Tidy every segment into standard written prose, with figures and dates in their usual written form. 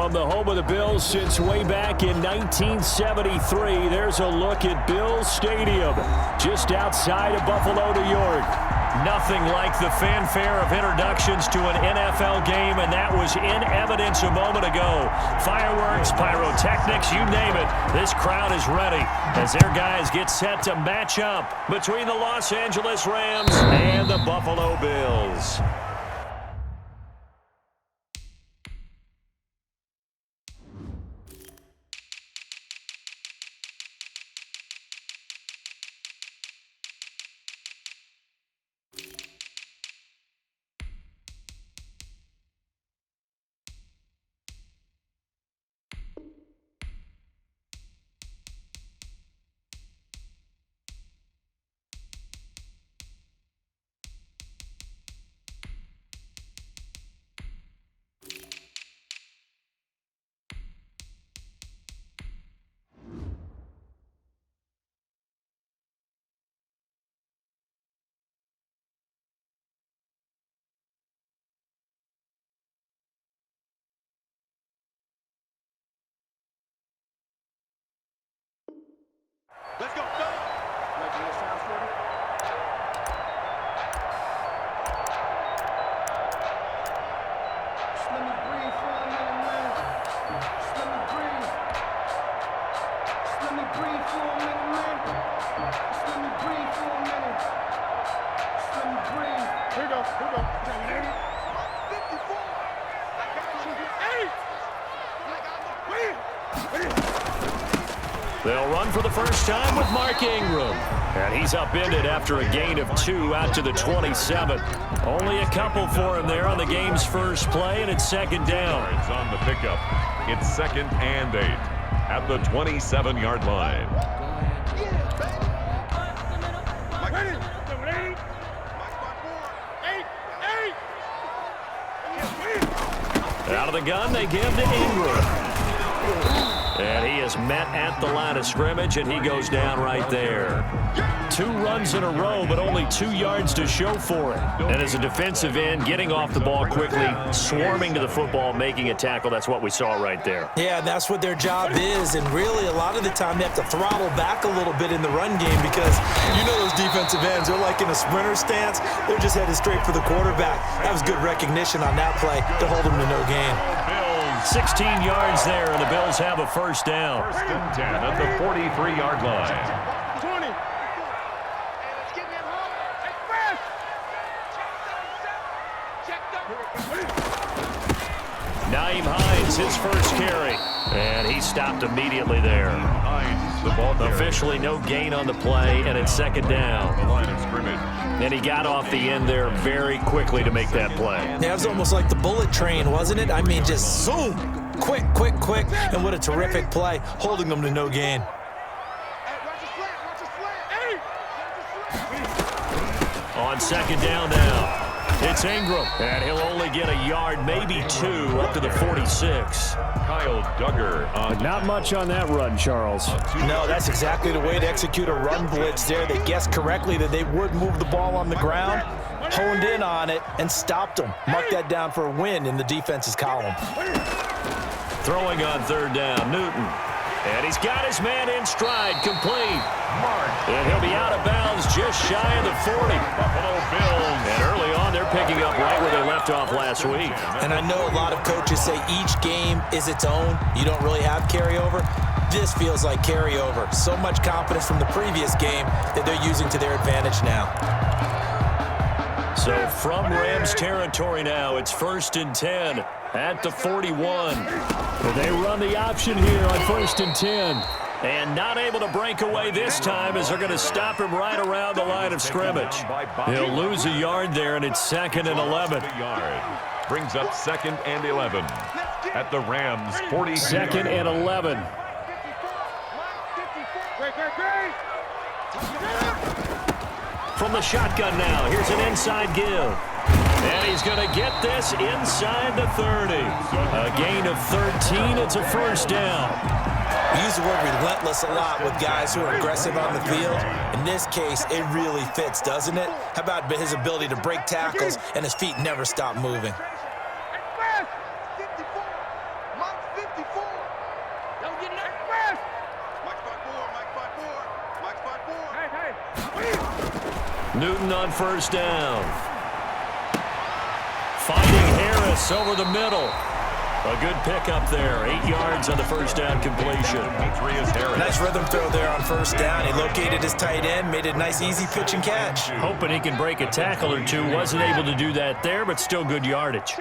From the home of the Bills since way back in 1973, there's a look at Bills Stadium, just outside of Buffalo, New York. Nothing like the fanfare of introductions to an NFL game, and that was in evidence a moment ago. Fireworks, pyrotechnics, you name it. This crowd is ready as their guys get set to match up between the Los Angeles Rams and the Buffalo Bills. Let's go. Go. Ready to sound for it? Just let me breathe for a minute, man. Just let me breathe. Just let me breathe for a minute, man. Just let me breathe for a minute. Just let me breathe. Here we go. Here we go. 54. I got you. 8. Wait. They'll run for the first time with Mark Ingram. And he's upended after a gain of 2 out to the 27. Only a couple for him there on the game's first play, and it's second down. It's on the pickup. It's 2nd and 8 at the 27-yard line. Out of the gun, they give to Ingram. And he is met at the line of scrimmage, and he goes down right there. 2 runs in a row, but only 2 yards to show for it. And as a defensive end, getting off the ball quickly, swarming to the football, making a tackle, that's what we saw right there. Yeah, that's what their job is, and really a lot of the time they have to throttle back a little bit in the run game because you know those defensive ends, they're like in a sprinter stance. They're just headed straight for the quarterback. That was good recognition on that play to hold them to no gain. 16 yards there, and the Bills have a first down. 1st and 10 at the 43-yard line. 20. Let's get me at home. Hey, Naeem Hines, his first carry. And he stopped immediately there. Hines, the ball carrier. Officially no gain on the play, and it's second down. The line of scrimmage. And he got off the end there very quickly to make that play. Yeah, it was almost like the bullet train, wasn't it? I mean, just zoom. Quick, quick, quick. And what a terrific play, holding them to no gain. On second down now. It's Ingram, and he'll only get a yard, maybe 2, up to the 46. Kyle Duggar. Not much on that run, Charles. No, that's exactly the way to execute a run blitz there. They guessed correctly that they would move the ball on the ground, honed in on it, and stopped them. Mark that down for a win in the defense's column. Throwing on third down, Newton. And he's got his man in stride, complete. And he'll be out of bounds just shy of the 40. Buffalo Bills. And early on, they're picking up right where they left off last week. And I know a lot of coaches say each game is its own. You don't really have carryover. This feels like carryover. So much confidence from the previous game that they're using to their advantage now. So from Rams territory now, it's 1st and 10 at the 41. They run the option here on 1st and 10. And not able to break away this time as they're going to stop him right around the line of scrimmage. He'll lose a yard there, and it's 2nd and 11. Brings up 2nd and 11 at the Rams 40. 2nd and 11. From the shotgun now, here's an inside give. And he's going to get this inside the 30. A gain of 13, it's a first down. We use the word relentless a lot with guys who are aggressive on the field. In this case, it really fits, doesn't it? How about his ability to break tackles and his feet never stop moving? Newton on first down. Finding Harris over the middle. A good pickup there. 8 yards on the first down completion. Nice rhythm throw there on first down. He located his tight end, made a nice easy pitch and catch. Hoping he can break a tackle or two. Wasn't able to do that there, but still good yardage.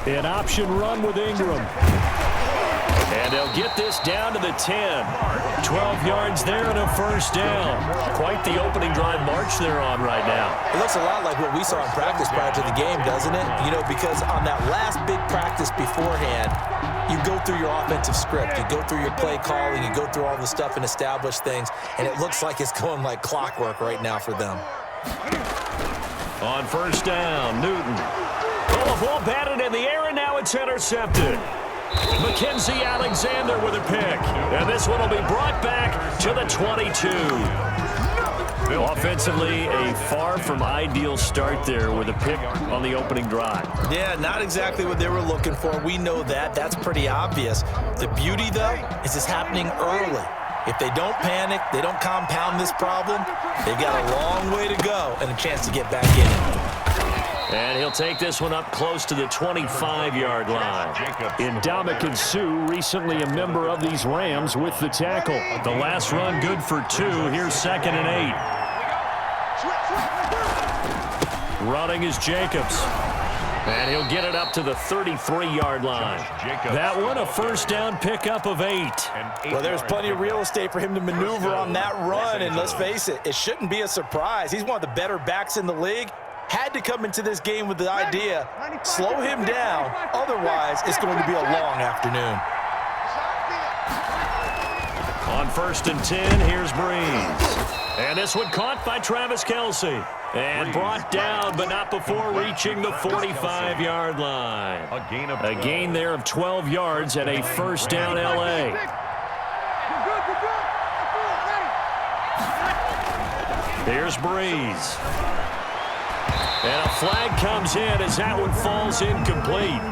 An option run with Ingram. And they'll get this down to the 10. 12 yards there and a first down. Quite the opening drive march they're on right now. It looks a lot like what we saw in practice prior to the game, doesn't it? You know, because on that last big practice beforehand, you go through your offensive script. You go through your play calling. You go through all the stuff and establish things. And it looks like it's going like clockwork right now for them. On first down, Newton. Oh, the ball batted in the air, and now it's intercepted. Mackenzie Alexander with a pick. And this one will be brought back to the 22. Offensively, a far from ideal start there with a pick on the opening drive. Yeah, not exactly what they were looking for. We know that. That's pretty obvious. The beauty, though, is it's happening early. If they don't panic, they don't compound this problem, they've got a long way to go and a chance to get back in it. And he'll take this one up close to the 25-yard line. Ndamukong Suh, recently a member of these Rams, with the tackle. The last run good for 2. Here's 2nd and 8. Running is Jacobs. And he'll get it up to the 33-yard line. That one a first down pickup of 8. Well, there's plenty of real estate for him to maneuver on that run. And let's face it, it shouldn't be a surprise. He's one of the better backs in the league. Had to come into this game with the idea, slow him down, otherwise it's going to be a long afternoon. On 1st and 10, here's Breeze. And this one caught by Travis Kelce. And brought down, but not before reaching the 45-yard line. A gain there of 12 yards and a first down L.A. Here's Breeze. And a flag comes in as that one falls incomplete.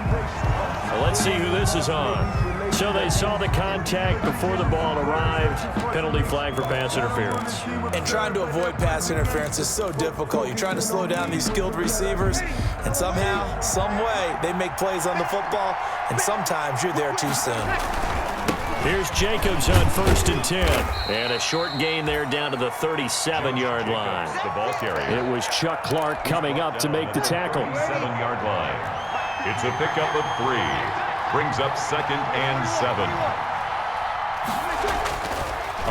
Well, let's see who this is on. So they saw the contact before the ball arrived. Penalty flag for pass interference. And trying to avoid pass interference is so difficult. You're trying to slow down these skilled receivers, and somehow, some way, they make plays on the football, and sometimes you're there too soon. Here's Jacobs on 1st and 10. And a short gain there down to the 37-yard line. The ball carrier. It was Chuck Clark coming up to make the tackle. 7-yard line. It's a pickup of 3. Brings up 2nd and 7.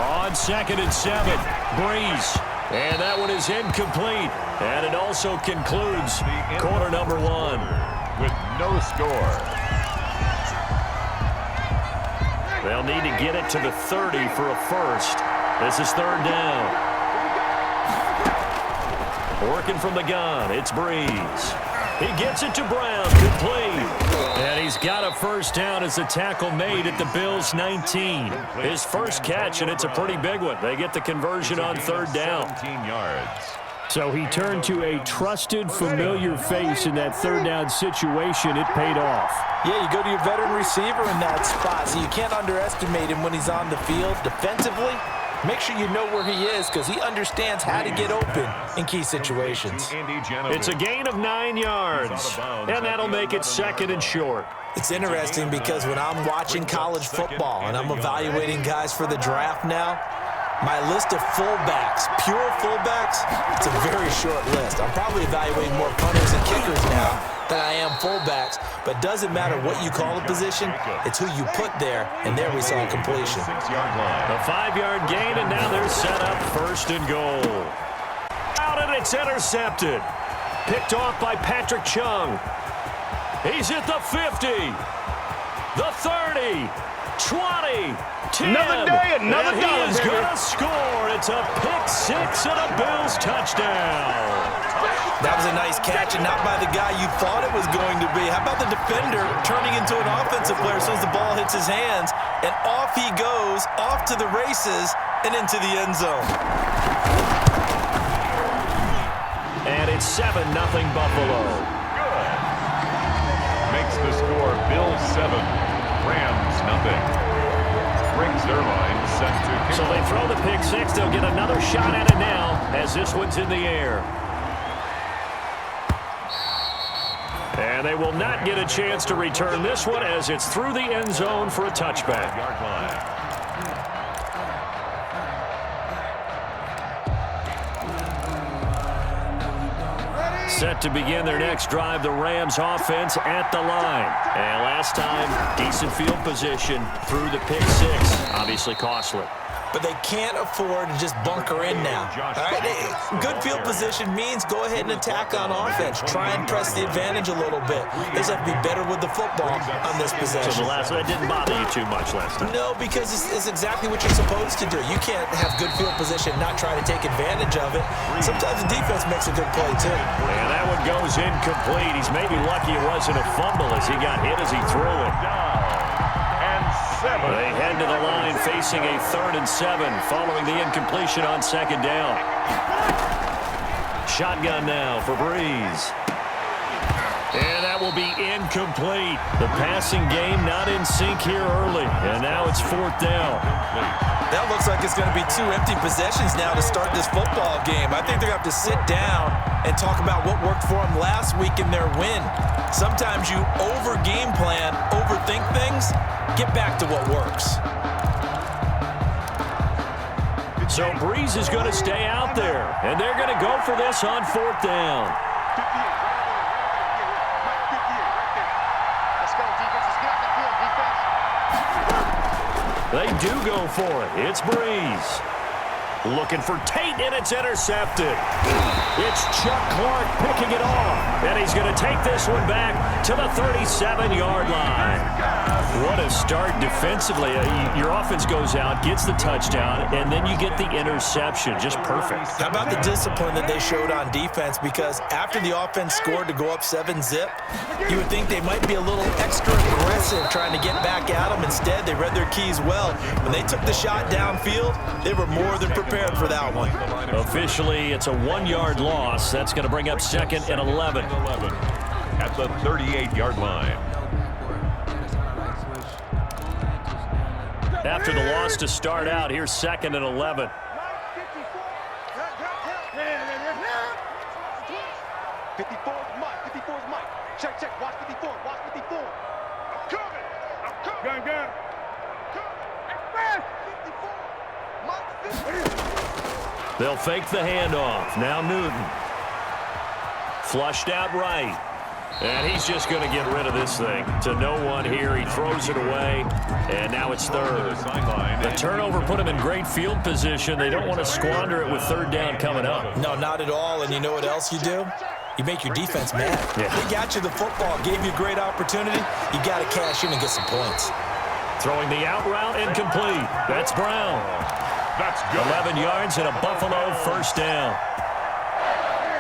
On 2nd and 7, Breeze. And that one is incomplete. And it also concludes quarter number 1. With no score. They'll need to get it to the 30 for a first. This is 3rd down. Working from the gun, it's Breeze. He gets it to Brown, complete. And he's got a first down as the tackle made at the Bills' 19. His first catch, and it's a pretty big one. They get the conversion on 3rd down. 17 yards. So he turned to a trusted, familiar face in that 3rd down situation. It paid off. Yeah, you go to your veteran receiver in that spot, so you can't underestimate him when he's on the field. Defensively, make sure you know where he is because he understands how to get open in key situations. It's a gain of 9 yards, and that'll make it 2nd and short. It's interesting because when I'm watching college football and I'm evaluating guys for the draft now, my list of fullbacks, pure fullbacks, it's a very short list. I'm probably evaluating more punters and kickers now than I am fullbacks, but doesn't matter what you call a position, it's who you put there, and there we saw completion. 6-yard line. A 5-yard gain, and now they're set up 1st and goal. Out, and it's intercepted. Picked off by Patrick Chung. He's at the 50, the 30, 20, 10. Another day, another and dollar, he is baby. going to score. It's a pick 6 and a Bills touchdown. That was a nice catch, and not by the guy you thought it was going to be. How about the defender turning into an offensive player as soon as the ball hits his hands, and off he goes, off to the races, and into the end zone. And it's 7-0 Buffalo. Good. Makes the score Bills 7, Rams 0. Briggs Zuerlein set to kick. So they throw the pick six. They'll get another shot at it now as this one's in the air. And they will not get a chance to return this one as it's through the end zone for a touchback. Yard line. Set to begin their next drive, the Rams offense at the line. And last time, decent field position through the pick six. Obviously costly. But they can't afford to just bunker in now. All right? Good field position means go ahead and attack on offense. Try and press the advantage a little bit. They just have to be better with the football on this possession. So that didn't bother you too much last time? No, because it's exactly what you're supposed to do. You can't have good field position and not try to take advantage of it. Sometimes the defense makes a good play, too. And that one goes incomplete. He's maybe lucky it wasn't a fumble as he got hit as he threw it. They head to the line facing a 3rd and 7 following the incompletion on 2nd down. Shotgun now for Breeze. And that will be incomplete. The passing game not in sync here early. And now it's 4th down. That looks like it's going to be 2 empty possessions now to start this football game. I think they're going to have to sit down and talk about what worked for them last week in their win. Sometimes you over-game plan, overthink things. Get back to what works. So Breeze is going to stay out there, and they're going to go for this on 4th down. They do go for it. It's Breeze. Looking for Tate, and it's intercepted. It's Chuck Clark picking it off. And he's going to take this one back to the 37-yard line. What a start defensively. Your offense goes out, gets the touchdown, and then you get the interception. Just perfect. How about the discipline that they showed on defense? Because after the offense scored to go up 7-zip, you would think they might be a little extra aggressive trying to get back at them. Instead, they read their keys well. When they took the shot downfield, they were more than prepared for that one. Officially, it's a 1-yard loss. That's going to bring up 2nd and 11. At the 38-yard line. After the loss to start out, here's 2nd and 11. 54 is Mike. 54 is Mike. Check. Watch 54. Watch 54. I'm coming. Gun. Come. 54. Mike 50. They'll fake the handoff. Now Newton. Flushed out right. And he's just going to get rid of this thing to no one here. He throws it away, and now it's 3rd. The turnover put him in great field position. They don't want to squander it with 3rd down coming up. No, not at all. And you know what else you do? You make your defense mad. Yeah. They got you the football, gave you a great opportunity. You got to cash in and get some points. Throwing the out route incomplete. That's Brown. That's good. 11 yards and a Buffalo 1st down.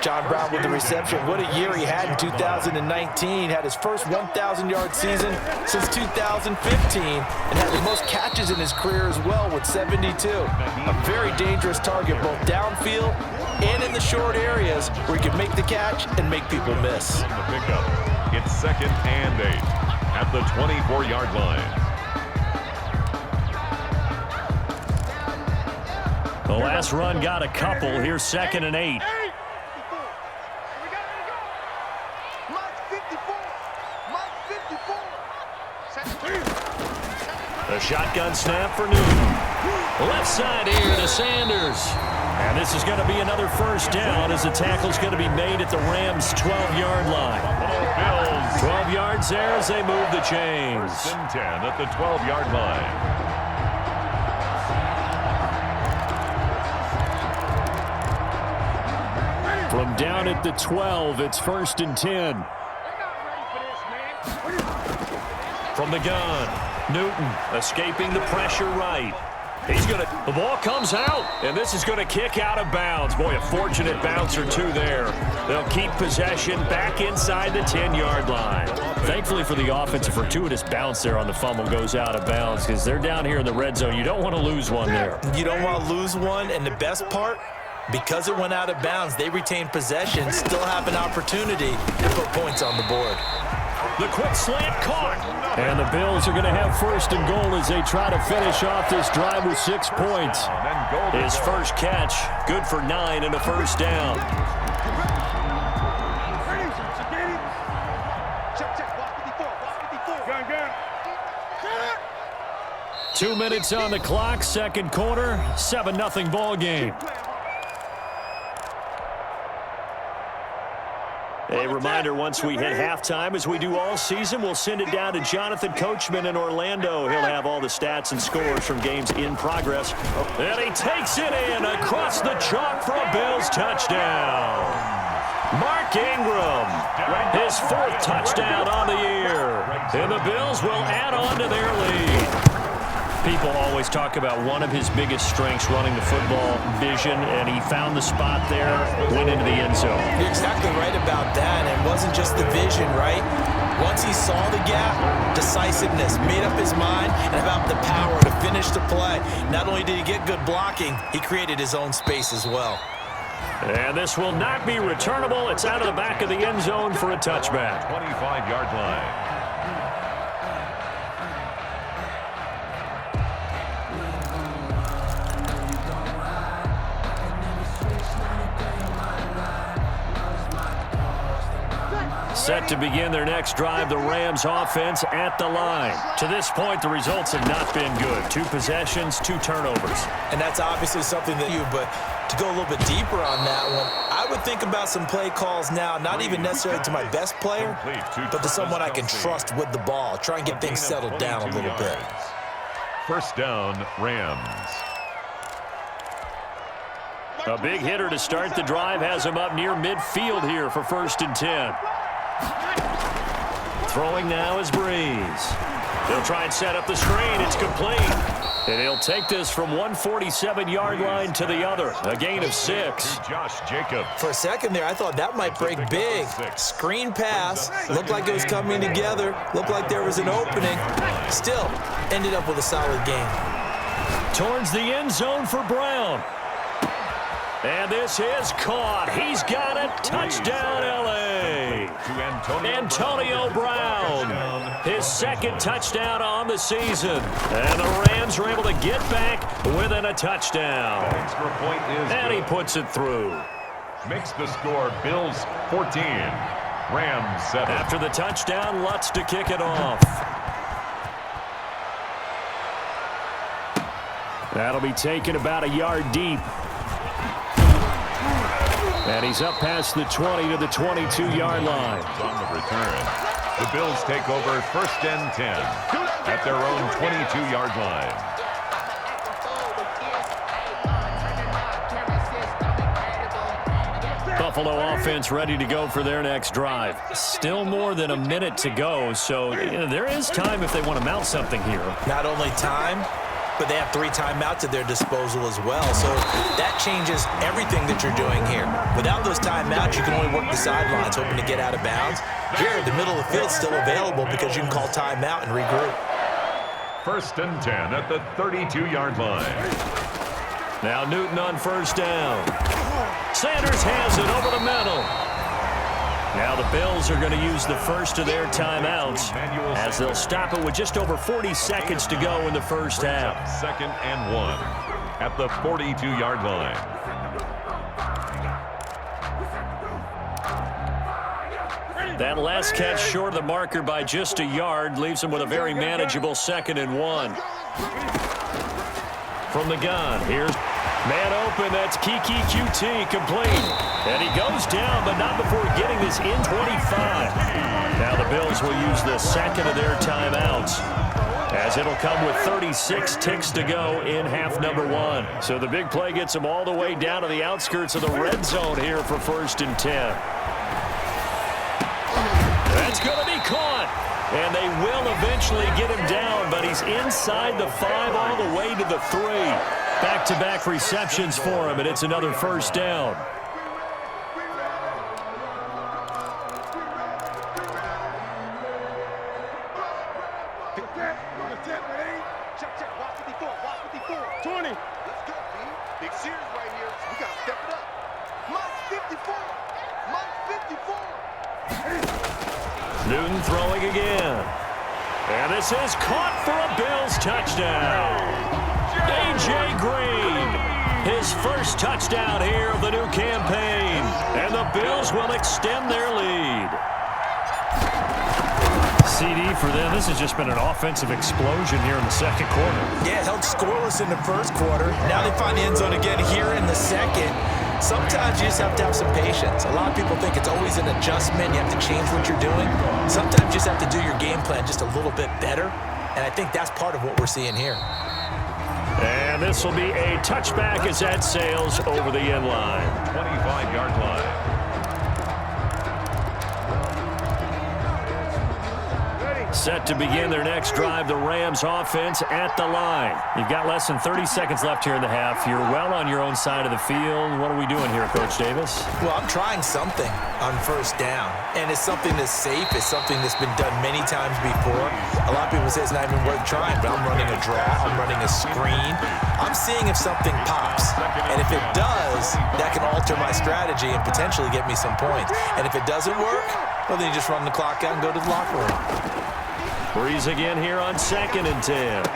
John Brown with the reception. What a year he had in 2019. Had his first 1,000-yard season since 2015 and had the most catches in his career as well with 72. A very dangerous target both downfield and in the short areas where he can make the catch and make people miss. The pickup. It's 2nd and 8 at the 24-yard line. The last run got a couple. Here's 2nd and 8. The shotgun snap for Newton. Left side here to Sanders. And this is going to be another 1st down as the tackle's going to be made at the Rams' 12-yard line. 12 yards there as they move the chains. 1st and 10 at the 12-yard line. From down at the 12, it's 1st and 10. From the gun. Newton escaping the pressure right. The ball comes out, and this is going to kick out of bounds. Boy, a fortunate bounce or two there. They'll keep possession back inside the 10-yard line. Thankfully for the offense, a fortuitous bounce there on the fumble goes out of bounds because they're down here in the red zone. You don't want to lose one there. You don't want to lose one, and the best part, because it went out of bounds, they retain possession, still have an opportunity to put points on the board. The quick slant caught. And the Bills are going to have first and goal as they try to finish off this drive with 6 points. His first catch, good for 9 and a first down. Check. 2 minutes on the clock, second quarter, 7-0 ball game. A reminder, once we hit halftime, as we do all season, we'll send it down to Jonathan Coachman in Orlando. He'll have all the stats and scores from games in progress. And he takes it in across the chalk for a Bills touchdown. Mark Ingram, his 4th touchdown on the year. And the Bills will add on to their lead. People always talk about one of his biggest strengths running the football, vision, and he found the spot there, went into the end zone. You're exactly right about that. It wasn't just the vision, right? Once he saw the gap, decisiveness, made up his mind, and about the power to finish the play. Not only did he get good blocking, he created his own space as well. And this will not be returnable. It's out of the back of the end zone for a touchback. 25-yard line. Set to begin their next drive, the Rams offense at the line. To this point, the results have not been good. 2 possessions, 2 turnovers. And that's obviously something that but to go a little bit deeper on that one, I would think about some play calls now, not even necessarily to my best player, but to someone I can trust with the ball. Try and get things settled down a little bit. First down, Rams. A big hitter to start the drive has him up near midfield here for 1st and 10. Throwing now is Breeze. They'll try and set up the screen. It's complete. And he'll take this from 147-yard line to the other. A gain of 6. Josh Jacobs. For a second there, I thought that might break big. Screen pass. Looked like it was coming together. Looked like there was an opening. Still, ended up with a solid game. Towards the end zone for Brown. And this is caught. He's got it. Touchdown, L.A. Antonio Brown. His 2nd touchdown on the season. And the Rams are able to get back within a touchdown. Extra point is and he good. puts it through. Makes the score Bills 14, Rams 7. After the touchdown, Lutz to kick it off. That'll be taken about a yard deep. And he's up past the 20 to the 22-yard line. On the return, the Bills take over 1st and 10 at their own 22-yard line. Buffalo offense ready to go for their next drive. Still more than a minute to go, so there is time if they want to mount something here. Not only time, but they have 3 timeouts at their disposal as well. So that changes everything that you're doing here. Without those timeouts, you can only work the sidelines, hoping to get out of bounds. Here, the middle of the field's still available because you can call timeout and regroup. 1st and 10 at the 32-yard line. Now Newton on 1st down. Sanders has it over the middle. Now the Bills are going to use the first of their timeouts as they'll stop it with just over 40 seconds to go in the first half. 2nd and 1 at the 42-yard line. That last catch short of the marker by just a yard leaves him with a very manageable 2nd and 1. From the gun, here's man open. That's Kiki QT complete. And he goes down, but not before getting this in 25. Now the Bills will use the 2nd of their timeouts, as it'll come with 36 ticks to go in half number 1. So the big play gets them all the way down to the outskirts of the red zone here for 1st and 10. That's going to be caught. And they will eventually get him down, but he's inside the 5 all the way to the 3. Back-to-back receptions for him, and it's another first down. Check. Watch 54. 20. Let's go, B. Big series right here. We got to step it up. Mike's 54. Mike's 54. Newton throwing again. And this is caught for a Bills touchdown. A.J. Green, his first touchdown here of the new campaign. And the Bills will extend their lead. CD for them. This has just been an offensive explosion here in the second quarter. Yeah, held scoreless in the first quarter. Now they find the end zone again here in the second. Sometimes you just have to have some patience. A lot of people think it's always an adjustment. You have to change what you're doing. Sometimes you just have to do your game plan just a little bit better. And I think that's part of what we're seeing here. And this will be a touchback as that sails over the end line. 25-yard line. Set to begin their next drive, the Rams offense at the line. You've got less than 30 seconds left here in the half. You're well on your own side of the field. What are we doing here, Coach Davis? Well, I'm trying something on first down, and it's something that's safe. It's something that's been done many times before. A lot of people say it's not even worth trying, but I'm running a draw. I'm running a screen. I'm seeing if something pops, and if it does, that can alter my strategy and potentially get me some points. And if it doesn't work, well, then you just run the clock out and go to the locker room. Breeze again here on 2nd and 10.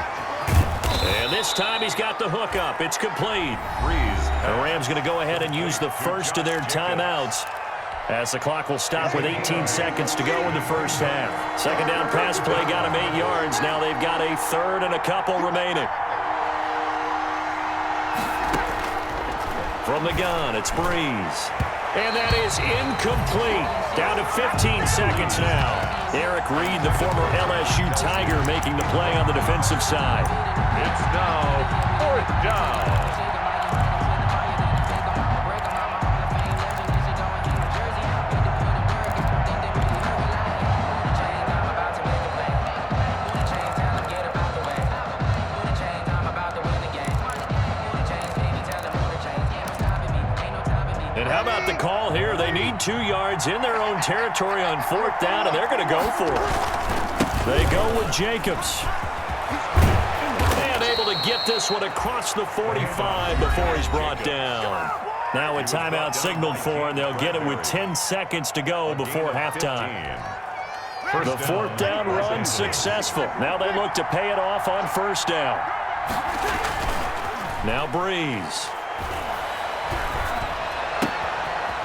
And this time he's got the hook up. It's complete. Breeze. The Rams going to go ahead and use the first of their timeouts as the clock will stop with 18 seconds to go in the first half. Second down pass play got him 8 yards. Now they've got a third and a couple remaining. From the gun, it's Breeze. And that is incomplete. Down to 15 seconds now. Eric Reed, the former LSU Tiger, making the play on the defensive side. It's now 4th down. And how about the call here? They need 2 yards in their own territory on 4th down, and they're going to go for it. They go with Jacobs. And able to get this one across the 45 before he's brought down. Now a timeout signaled for, and they'll get it with 10 seconds to go before halftime. The 4th down run successful. Now they look to pay it off on 1st down. Now Breeze.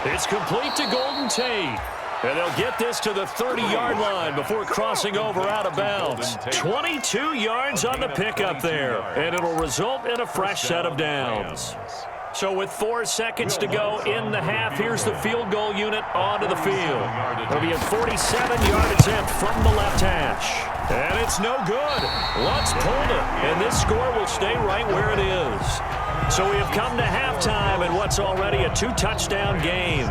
It's complete to Golden Tate. And they'll get this to the 30-yard line before crossing over out of bounds. 22 yards on the pickup there. And it'll result in a fresh set of downs. So with 4 seconds to go in the half, here's the field goal unit onto the field. It'll be a 47-yard attempt from the left hash. And it's no good. Lutz pulled it. And this score will stay right where it is. So we have come to halftime in what's already a 2-touchdown game.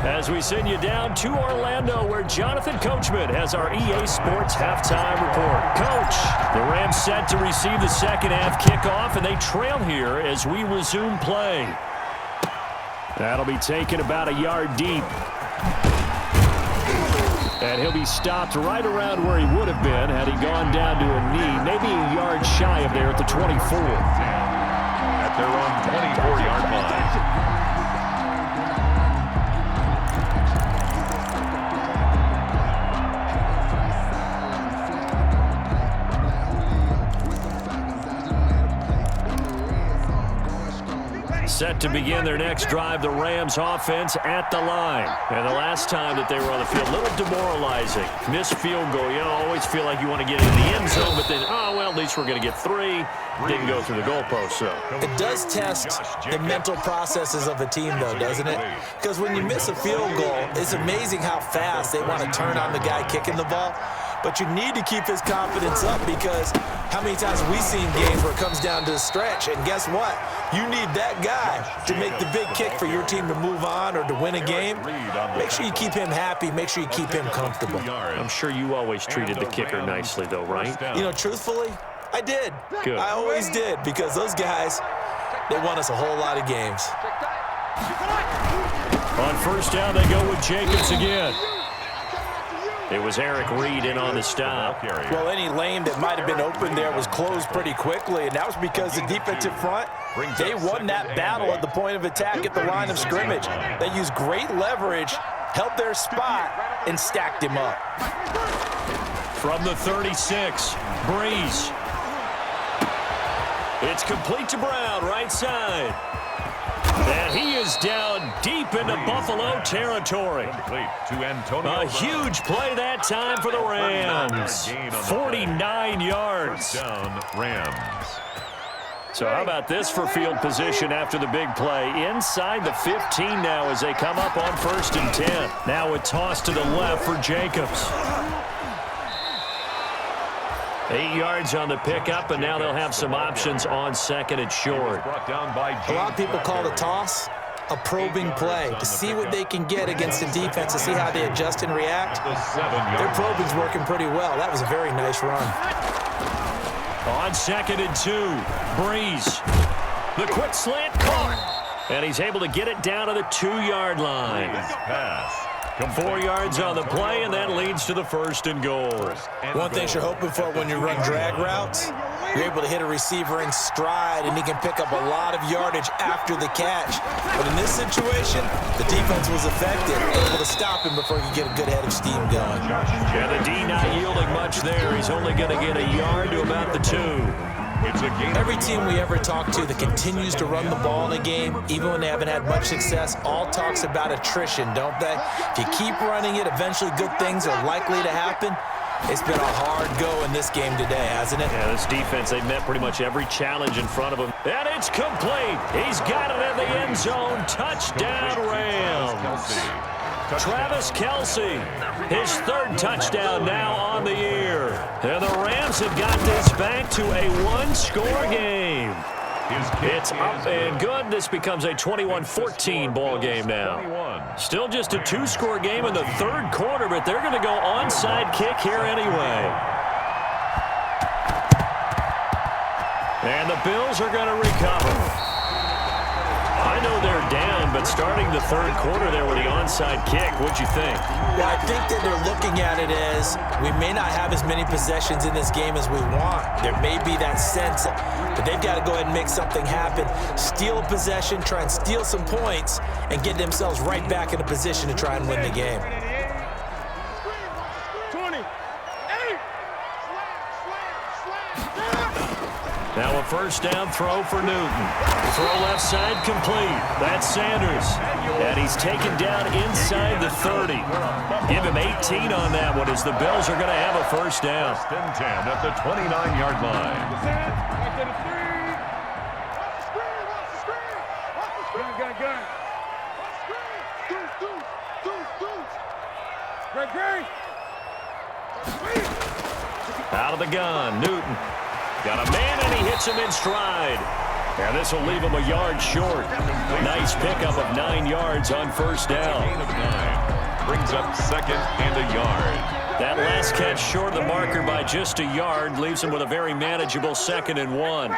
As we send you down to Orlando, where Jonathan Coachman has our EA Sports halftime report. Coach, the Rams set to receive the second half kickoff, and they trail here as we resume play. That'll be taken about a yard deep. And he'll be stopped right around where he would have been had he gone down to a knee, maybe a yard shy of there at the 24. At their own 24-yard line. Set to begin their next drive, the Rams offense at the line. And the last time that they were on the field, a little demoralizing. Missed field goal. You always feel like you want to get into the end zone, but then, oh, well, at least we're going to get 3. Didn't go through the goalpost, so. It does test the mental processes of a team, though, doesn't it? Because when you miss a field goal, it's amazing how fast they want to turn on the guy kicking the ball. But you need to keep his confidence up, because how many times have we seen games where it comes down to the stretch, and guess what? You need that guy to make the big kick for your team to move on or to win a game. Make sure you keep him happy. Make sure you keep him comfortable. I'm sure you always treated the kicker nicely, though, right? You know, truthfully, I did. Good. I always did, because those guys, they won us a whole lot of games. On 1st down, they go with Jacobs again. It was Eric Reed in on the stop. Well, any lane that might have been open there was closed pretty quickly, and that was because the defensive front, they won that battle at the point of attack at the line of scrimmage. They used great leverage, held their spot, and stacked him up. From the 36, Breeze. It's complete to Brown, right side. And he is down deep into Buffalo territory. Complete to Antonio A Brown. huge play that time for the Rams. 49 yards. First down, Rams. So how about this for field position after the big play? Inside the 15 now as they come up on 1st and 10. Now a toss to the left for Jacobs. 8 yards on the pickup, and now they'll have some options on 2nd and short. Brought down by A lot of people call the toss a probing play to see what they can get against the defense, to see how they adjust and react. the 7-yard Their probing's working pretty well. That was a very nice run. On 2nd and 2, Breeze. The quick slant caught. And he's able to get it down to the 2-yard line. pass. 4 yards on the play, and that leads to the 1st and goal. One thing you're hoping for when you run drag routes, you're able to hit a receiver in stride, and he can pick up a lot of yardage after the catch. But in this situation, the defense was effective, able to stop him before he could get a good head of steam going. Yeah, the D not yielding much there. He's only going to get a yard to about the 2. It's a game. Every team we ever talk to that continues to run the ball in a game, even when they haven't had much success, all talks about attrition, don't they? If you keep running it, eventually good things are likely to happen. It's been a hard go in this game today, hasn't it? Yeah, this defense, they've met pretty much every challenge in front of him. And it's complete. He's got it in the end zone. Touchdown, Rams. Travis Kelce, his 3rd touchdown now on the year. And the Rams have got this back to a 1-score game. It's up and good. This becomes a 21-14 ball game now. Still just a 2-score game in the 3rd quarter, but they're going to go onside kick here anyway. And the Bills are going to recover. I know they're down, but starting the 3rd quarter there with the onside kick, what'd you think? Well, I think that they're looking at it as we may not have as many possessions in this game as we want. There may be that sense, but they've got to go ahead and make something happen. Steal a possession, try and steal some points, and get themselves right back in a position to try and win the game. 20. Now a 1st down throw for Newton. Throw left side complete. That's Sanders. And he's taken down inside the 30. Give him 18 on that one as the Bills are going to have a 1st down. 1st and 10 at the 29-yard line. Out of the gun, Newton. Got a man, and he hits him in stride. And this will leave him a yard short. Nice pickup of 9 yards on 1st down. Gain of 9. Brings up 2nd and a yard. That last catch short of the marker by just a yard leaves him with a very manageable 2nd and 1.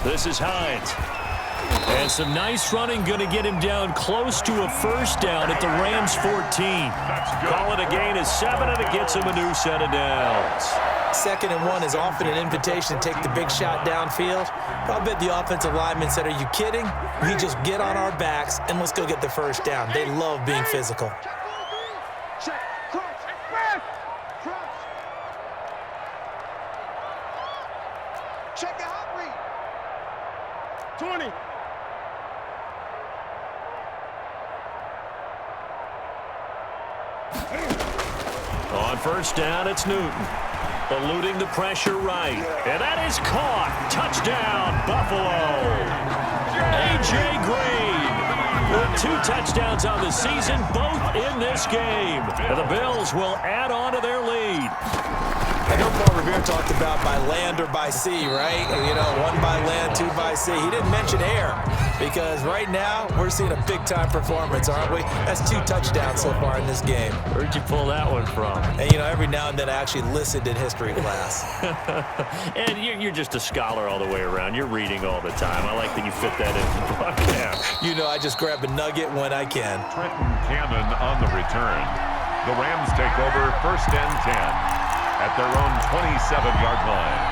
This is Hines. And some nice running going to get him down close to a 1st down at the Rams 14. Call it a gain of 7, and it gets him a new set of downs. 2nd and 1 is often an invitation to take the big shot downfield. But I bet the offensive lineman said, are you kidding? We just get on our backs and let's go get the 1st down. They love being physical. Check the hot read. 20. On 1st down, it's Newton. Eluding the pressure right. And that is caught. Touchdown, Buffalo. A.J. Green with 2 touchdowns on the season, both in this game. And the Bills will add on to their lead. I know Paul Revere talked about by land or by sea, right? You know, 1 by land, 2 by sea. He didn't mention air because right now we're seeing a big-time performance, aren't we? That's 2 touchdowns so far in this game. Where'd you pull that one from? And, you know, every now and then I actually listened in history class. And you're just a scholar all the way around. You're reading all the time. I like that you fit that in the broadcast. You know, I just grab a nugget when I can. Trenton Cannon on the return. The Rams take over 1st and 10 at their own 27-yard line.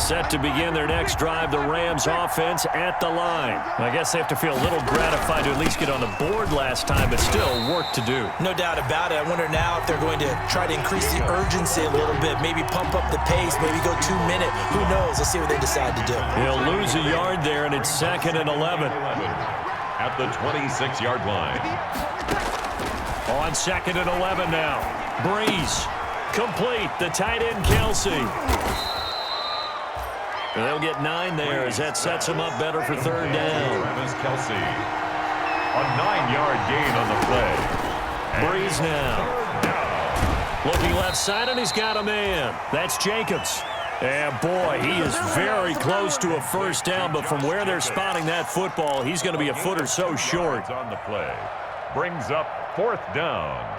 set to begin their next drive, the Rams offense at the line. I guess they have to feel a little gratified to at least get on the board last time, but still work to do. No doubt about it. I wonder now if they're going to try to increase the urgency a little bit, maybe pump up the pace, maybe go 2 minute. Who knows? Let's see what they decide to do. He'll lose a yard there, and it's 2nd and 11. At the 26-yard line. On 2nd and 11 now. Breeze. Complete. The tight end, Kelsey. They'll get 9 there as that sets them up better for 3rd down. Travis Kelsey. A 9-yard gain on the play. Breeze now. Looking left side, and he's got a man. That's Jacobs. And boy, he is very close to a 1st down, but from where they're spotting that football, he's going to be a foot or so short. On the play. Brings up 4th down.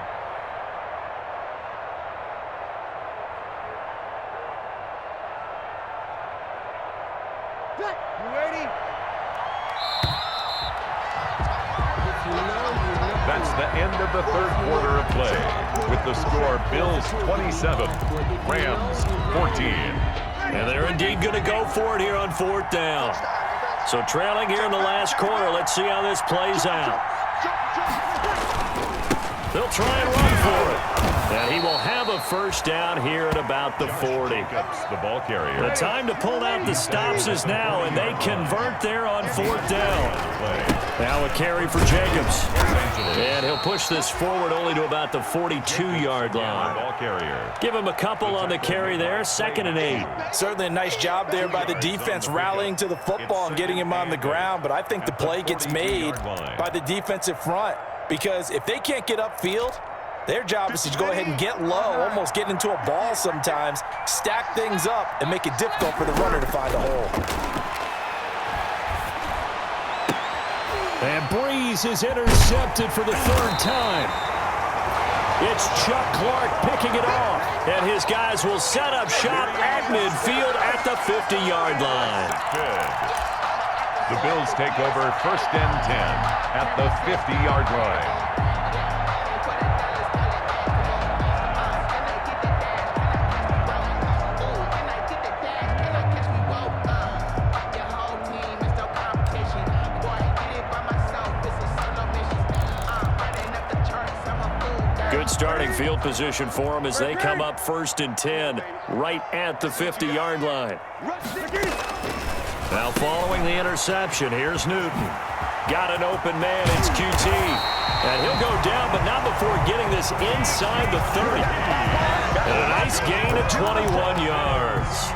That's the end of the 3rd quarter of play. With the score, Bills 27, Rams 14. And they're indeed going to go for it here on 4th down. So trailing here in the last quarter, let's see how this plays out. They'll try and run for it. And he will have a 1st down here at about the 40. The ball carrier. The time to pull out the stops is now, and they convert there on 4th down. Now a carry for Jacobs. And he'll push this forward only to about the 42-yard line. Ball carrier. Give him a couple on the carry there, 2nd and 8. Certainly a nice job there by the defense rallying to the football and getting him on the ground, but I think the play gets made by the defensive front because if they can't get upfield, their job is to go ahead and get low, almost get into a ball sometimes, stack things up, and make it difficult for the runner to find a hole. And Breeze is intercepted for the 3rd time. It's Chuck Clark picking it off. And his guys will set up shop at midfield at the 50-yard line. Good. The Bills take over 1st and 10 at the 50-yard line. Starting field position for them as they come up 1st and 10 right at the 50-yard line. Now following the interception, here's Newton. Got an open man, it's QT. And he'll go down, but not before getting this inside the 30. And a nice gain of 21 yards.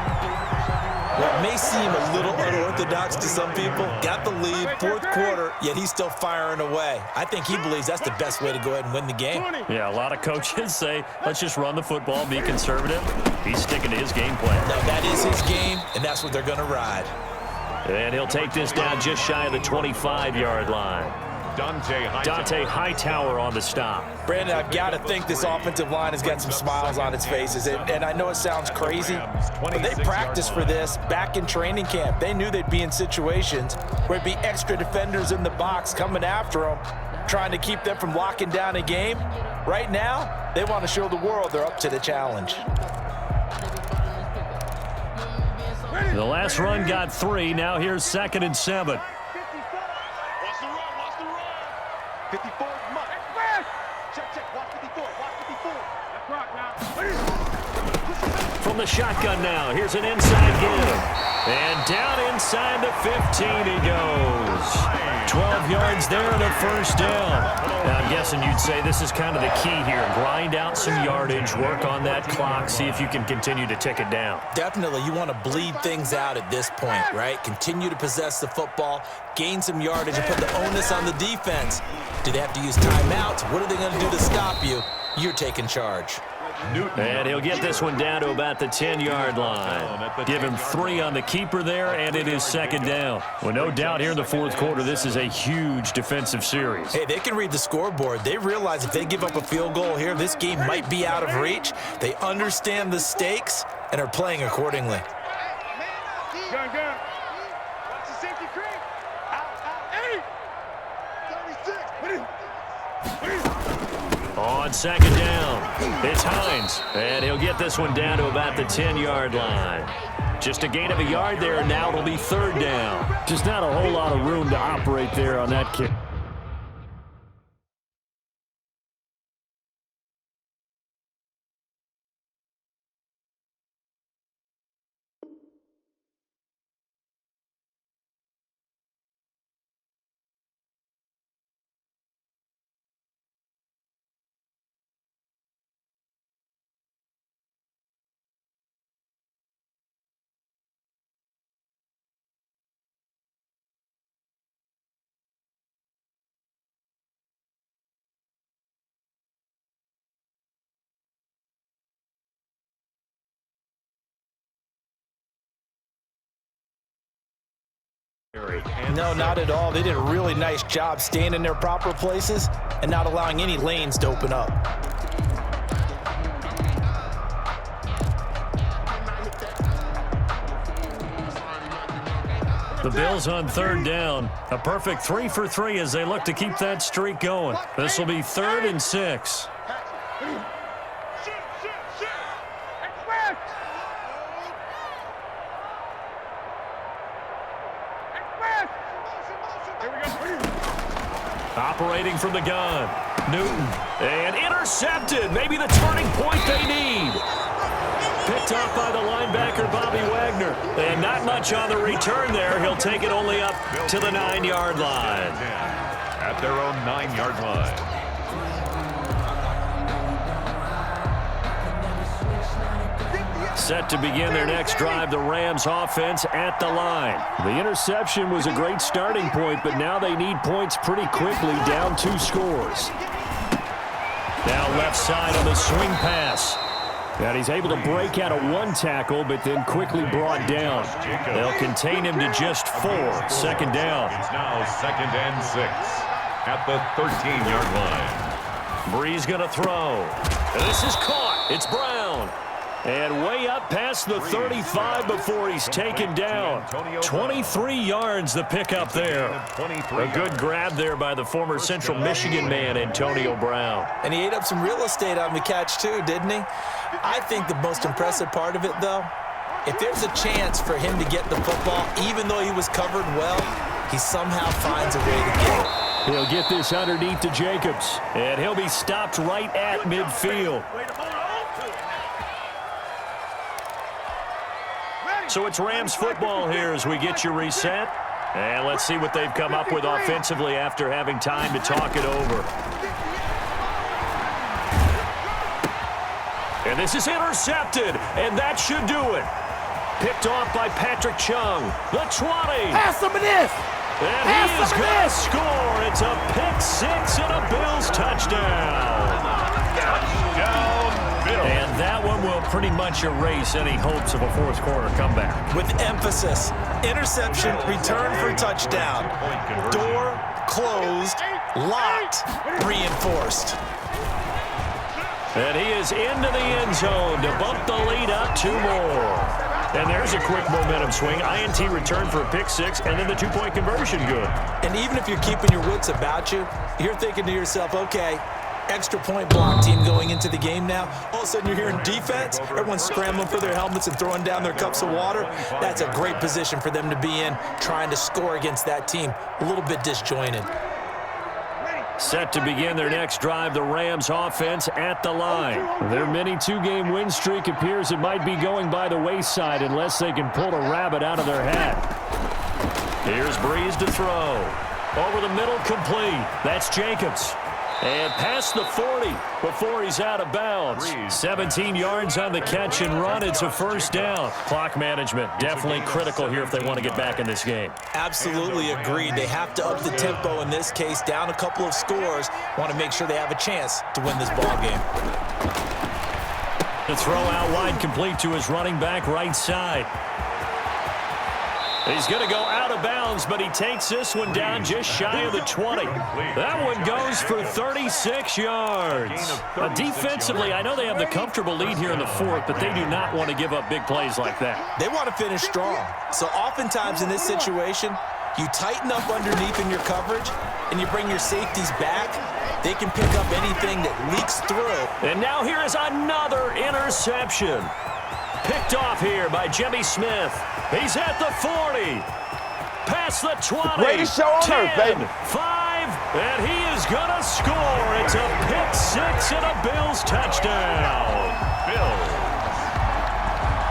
What may seem a little unorthodox to some people, got the lead, 4th quarter, yet he's still firing away. I think he believes that's the best way to go ahead and win the game. Yeah, a lot of coaches say, let's just run the football, be conservative. He's sticking to his game plan. No, that is his game, and that's what they're going to ride. And he'll take this down just shy of the 25-yard line. Dante Hightower on the stop. Brandon, I've got to think this offensive line has got some smiles on its faces. And I know it sounds crazy, but they practiced for this back in training camp. They knew they'd be in situations where it'd be extra defenders in the box coming after them, trying to keep them from locking down a game. Right now, they want to show the world they're up to the challenge. The last run got 3. Now here's 2nd and 7. 54, check, watch 54, From the shotgun now, here's an inside give. And down inside the 15 he goes. 12 yards there and a 1st down. Now, I'm guessing you'd say this is kind of the key here. Grind out some yardage, work on that clock, see if you can continue to tick it down. Definitely, you want to bleed things out at this point, right? Continue to possess the football, gain some yardage, and put the onus on the defense. Do they have to use timeouts? What are they going to do to stop you? You're taking charge. And he'll get this one down to about the 10-yard line. Give him 3 on the keeper there, and it is 2nd down. Well, no doubt here in the 4th quarter, this is a huge defensive series. Hey, they can read the scoreboard. They realize if they give up a field goal here, this game might be out of reach. They understand the stakes and are playing accordingly. Gun. Watch the safety creep. Out. 8. 36. On On second down, it's Hines, and he'll get this one down to about the 10-yard line. Just a gain of a yard there, and now it'll be third down. Just not a whole lot of room to operate there on that kick. No, not at all. They did a really nice job staying in their proper places and not allowing any lanes to open up. The Bills on third down. A perfect 3 for 3 as they look to keep that streak going. This will be 3rd and 6. Operating from the gun, Newton, and intercepted. Maybe the turning point they need. Picked up by the linebacker, Bobby Wagner. And not much on the return there. He'll take it only up to the 9-yard line. At their own 9-yard line. Set to begin their next drive, the Rams offense at the line. The interception was a great starting point, but now they need points pretty quickly, down 2 scores. Now left side on the swing pass. And he's able to break out of 1 tackle, but then quickly brought down. They'll contain him to just 4. Second down. It's now 2nd and 6 at the 13-yard line. Breeze going to throw. This is caught. It's Brown. And way up past the 35 before he's taken down. 23 yards the pickup there. A good grab there by the former Central Michigan man, Antonio Brown. And he ate up some real estate on the catch too, didn't he? I think the most impressive part of it, though, if there's a chance for him to get the football, even though he was covered well, he somehow finds a way to get it. He'll get this underneath to Jacobs. And he'll be stopped right at midfield. So it's Rams football here as we get you reset. And let's see what they've come up with offensively after having time to talk it over. And this is intercepted, and that should do it. Picked off by Patrick Chung. The 20. Pass some of this. And he is going to score. It's a pick 6 and a Bills touchdown. And that one will pretty much erase any hopes of a fourth quarter comeback. With emphasis, interception, return for touchdown. Door closed, locked, reinforced. And he is into the end zone to bump the lead up 2 more. And there's a quick momentum swing. INT return for a pick 6, and then the 2-point conversion good. And even if you're keeping your wits about you, you're thinking to yourself, okay, extra point block team going into the game now. All of a sudden you're hearing defense. Everyone's scrambling for their helmets and throwing down their cups of water. That's a great position for them to be in, trying to score against that team. A little bit disjointed. Set to begin their next drive, the Rams offense at the line. Their mini 2-game win streak appears it might be going by the wayside unless they can pull a rabbit out of their hat. Here's Breeze to throw. Over the middle, complete. That's Jacobs. And past the 40 before he's out of bounds. 17 yards on the catch and run. It's a first down. Clock management definitely critical here if they want to get back in this game. Absolutely agreed. They have to up the tempo in this case, down a couple of scores. Want to make sure they have a chance to win this ball game. The throw out wide, complete to his running back right side. He's going to go out of bounds, but he takes this one down just shy of the 20. That one goes for 36 yards. Defensively, I know they have the comfortable lead here in the 4th, but they do not want to give up big plays like that. They want to finish strong. So oftentimes in this situation, you tighten up underneath in your coverage, and you bring your safeties back, they can pick up anything that leaks through. And now here is another interception. Picked off here by Jimmy Smith. He's at the 40. Past the 20. Greatest show on 10, earth, baby. 5, and he is going to score. It's a pick six and a Bills touchdown. Bills.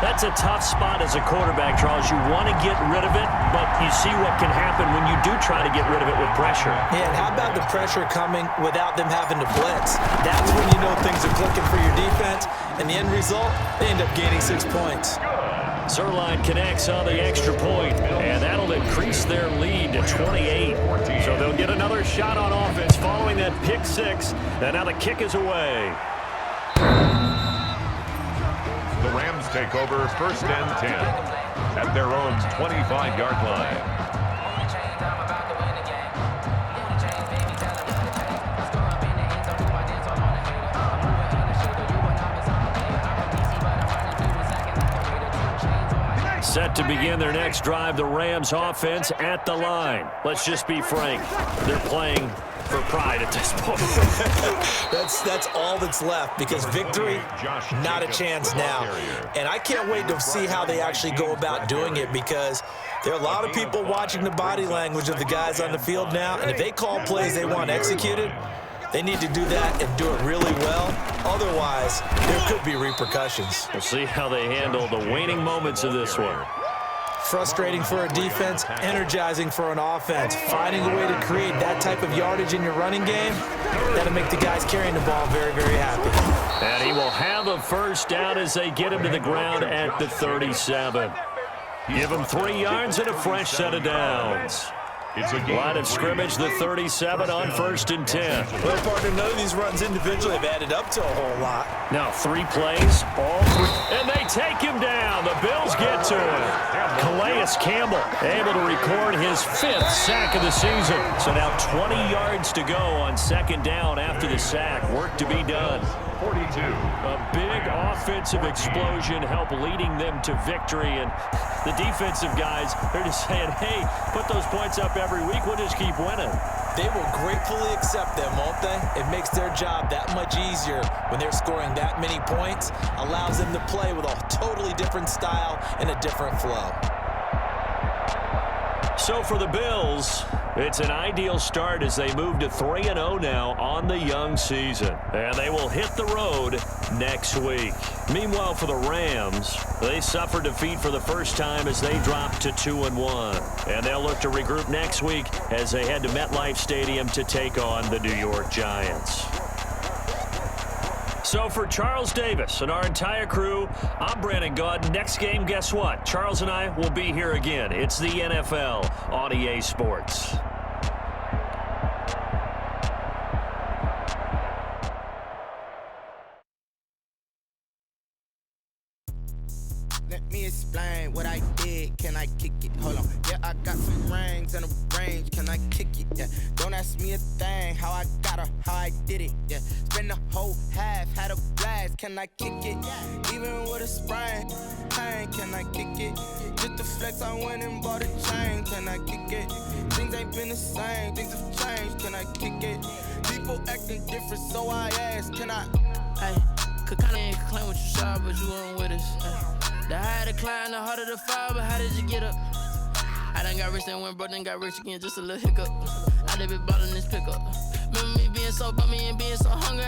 That's a tough spot as a quarterback, Charles. You want to get rid of it, but you see what can happen when you do try to get rid of it with pressure. Yeah, and how about the pressure coming without them having to blitz? That's when you know things are clicking for your defense, and the end result, they end up gaining 6 points. Zerline connects on the extra point, and that'll increase their lead to 28. So they'll get another shot on offense following that pick six, and now the kick is away. The Rams take over 1st and 10 at their own 25-yard line. Set to begin their next drive, the Rams offense at the line. Let's just be frank, they're playing for pride at this point. That's all that's left, because victory, not a chance now. And I can't wait to see how they actually go about doing it, because there are a lot of people watching the body language of the guys on the field now, and if they call plays they want executed, they need to do that and do it really well. Otherwise, there could be repercussions. We'll see how they handle the waning moments of this one. Frustrating for a defense, energizing for an offense. Finding a way to create that type of yardage in your running game, that'll make the guys carrying the ball very, very happy. And he will have a first down as they get him to the ground at the 37. Give him 3 yards and a fresh set of downs. Line of scrimmage, the 37 on 1st and 10. Well, partner, none of these runs individually have added up to a whole lot. Now 3 plays, all 3, and they take him down. The Bills get to him. Calais Campbell able to record his 5th sack of the season. So now 20 yards to go on 2nd down after the sack. Work to be done. 42. A big offensive explosion helped leading them to victory, and the defensive guys, they're just saying, hey, put those points up every week, we'll just keep winning. They will gratefully accept them, won't they? It makes their job that much easier when they're scoring that many points, allows them to play with a totally different style and a different flow. So for the Bills, it's an ideal start as they move to 3-0 now on the young season. And they will hit the road next week. Meanwhile, for the Rams, they suffered defeat for the first time as they dropped to 2-1. And they'll look to regroup next week as they head to MetLife Stadium to take on the New York Giants. So for Charles Davis and our entire crew, I'm Brandon Gaudin. Next game, guess what? Charles and I will be here again. It's the NFL on EA Sports. Let me explain what I did. Can I kick it? Hold on. Yeah, I got some rings and a range. Can I kick it? Yeah. Don't ask me a thing. How I got her, how I did it. Yeah. Spend the whole half, had a blast. Can I kick it? Even with a sprain, pain. Can I kick it? Just the flex, I went and bought a chain. Can I kick it? Things ain't been the same. Things have changed. Can I kick it? People acting different, so I asked. Can I? Hey, could kinda claim what you saw, but you weren't with us. The higher the climb, the harder the fall, but how did you get up? I done got rich, then went broke, then got rich again, just a little hiccup. I done been ballin' this pickup. Remember me being so bummy and being so hungry.